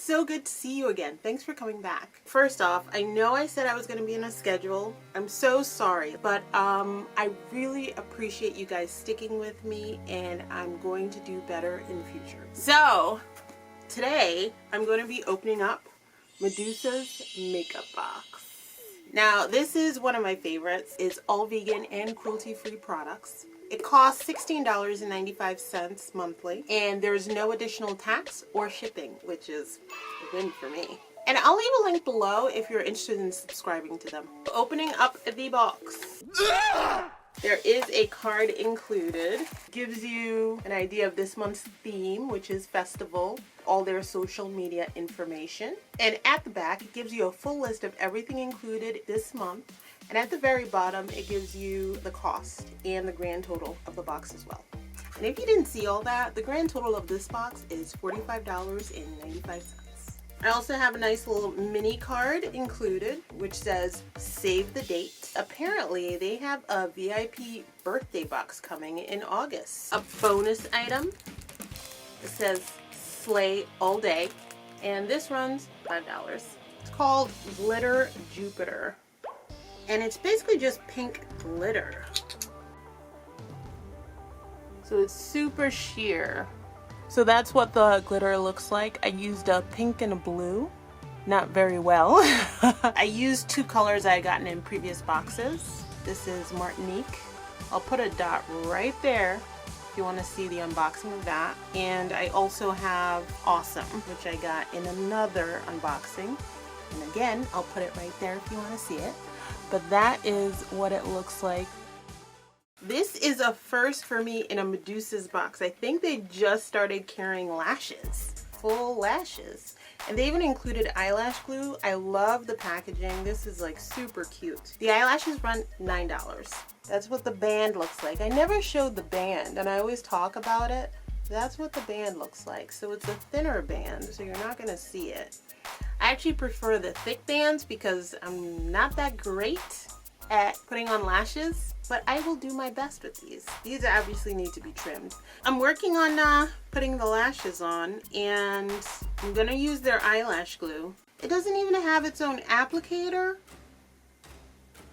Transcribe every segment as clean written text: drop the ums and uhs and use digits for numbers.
it's so good to see you again. Thanks for coming back. First off, I know I said I was going to be in a schedule. I'm so sorry, but I really appreciate you guys sticking with me, and I'm going to do better in the future. So today I'm going to be opening up Medusa's makeup box. Now this is one of my favorites. It's all vegan and cruelty-free products. It costs $16.95 monthly, and there's no additional tax or shipping, which is a win for me. And I'll leave a link below if you're interested in subscribing to them. Opening up the box. There is a card included. Gives you an idea of this month's theme, which is festival, all their social media information. And at the back, it gives you a full list of everything included this month. And at the very bottom, it gives you the cost and the grand total of the box as well. And if you didn't see all that, the grand total of this box is $45.95. I also have a nice little mini card included, which says save the date. Apparently they have a VIP birthday box coming in August. A bonus item. It says slay all day, and this runs $5. It's called Glitter Jupiter, and it's basically just pink glitter. So it's super sheer. So that's what the glitter looks like. I used a pink and a blue. Not very well. I used two colors I had gotten in previous boxes. This is Martinique. I'll put a dot right there if you want to see the unboxing of that. And I also have Awesome, which I got in another unboxing. And again, I'll put it right there if you want to see it. But that is what it looks like. This is a first for me in a Medusa'S box. I think they just started carrying lashes, full lashes. And they even included eyelash glue. I love the packaging. This is like super cute. The eyelashes run $9. That's what the band looks like. I never showed the band, and I always talk about it. That's what the band looks like. So it's a thinner band, so you're not gonna see it. I actually prefer the thick bands because I'm not that great at putting on lashes, but I will do my best with these. These obviously need to be trimmed. I'm working on putting the lashes on, and I'm gonna use their eyelash glue. It doesn't even have its own applicator.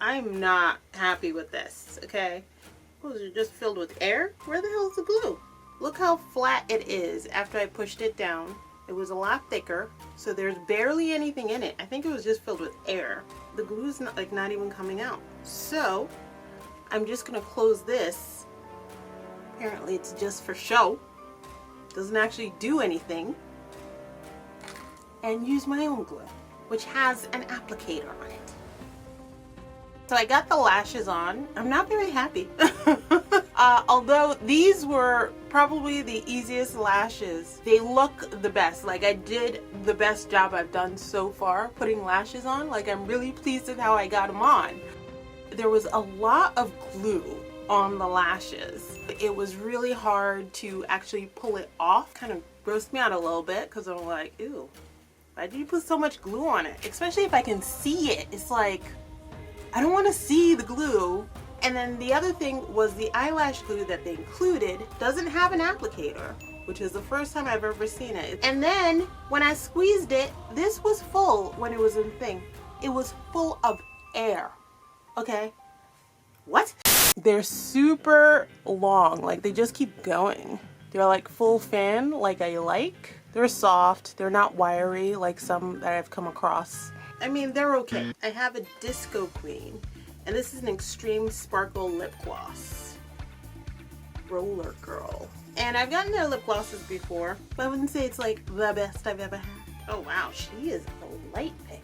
I'm not happy with this, okay? Oh, is it just filled with air? Where the hell is the glue? Look how flat it is after I pushed it down. It was a lot thicker, so there's barely anything in it. I think it was just filled with air. The glue's not even coming out. So I'm just gonna close this. Apparently it's just for show. Doesn't actually do anything. And use my own glue, which has an applicator on it. So I got the lashes on. I'm not very happy. Although these were probably the easiest lashes. They look the best. Like, I did the best job I've done so far putting lashes on. Like, I'm really pleased with how I got them on. There was a lot of glue on the lashes. It was really hard to actually pull it off. Kind of grossed me out a little bit because I'm like, ew, why did you put so much glue on it? Especially if I can see it. It's like, I don't want to see the glue. And then the other thing was the eyelash glue that they included doesn't have an applicator, which is the first time I've ever seen it. And then when I squeezed it, this was full when it was in the thing. It was full of air. Okay? What? They're super long. Like, they just keep going. They're like full fan, like I like. They're soft. They're not wiry like some that I've come across. I mean, they're okay. I have a Disco Queen, and this is an Extreme Sparkle Lip Gloss. Roller Girl. And I've gotten their lip glosses before, but I wouldn't say it's like the best I've ever had. Oh wow, she is a light pink.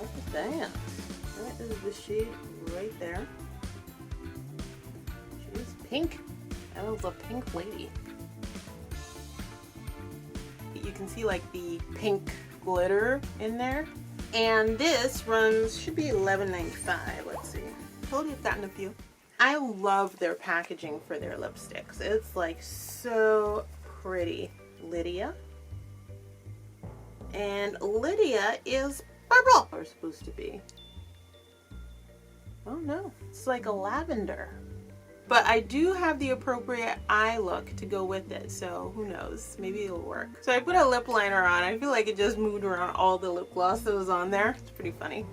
Look at that. That is the shade right there. She's pink. That was a pink lady. You can see like the pink glitter in there. And this runs, should be $11.95. Let's see. Totally have gotten a few. I love their packaging for their lipsticks. It's like so pretty. Lydia. And Lydia is purple, or supposed to be. Oh no, it's like a lavender. But I do have the appropriate eye look to go with it, so who knows, maybe it'll work. So I put a lip liner on. I feel like it just moved around all the lip gloss that was on there. It's pretty funny.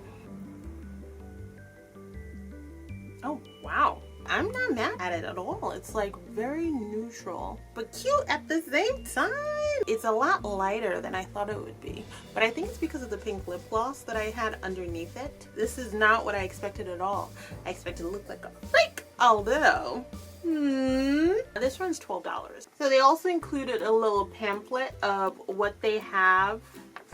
Oh wow, I'm not mad at it at all. It's like very neutral but cute at the same time. It's a lot lighter than I thought it would be, but I think it's because of the pink lip gloss that I had underneath it. This is not what I expected at all. I expected to look like a freak, although this one's $12. So they also included a little pamphlet of what they have,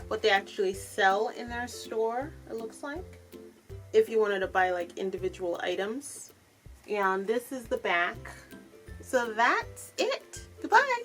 what they actually sell in their store, it looks like, if you wanted to buy like individual items. And this is the back. So that's it. Goodbye.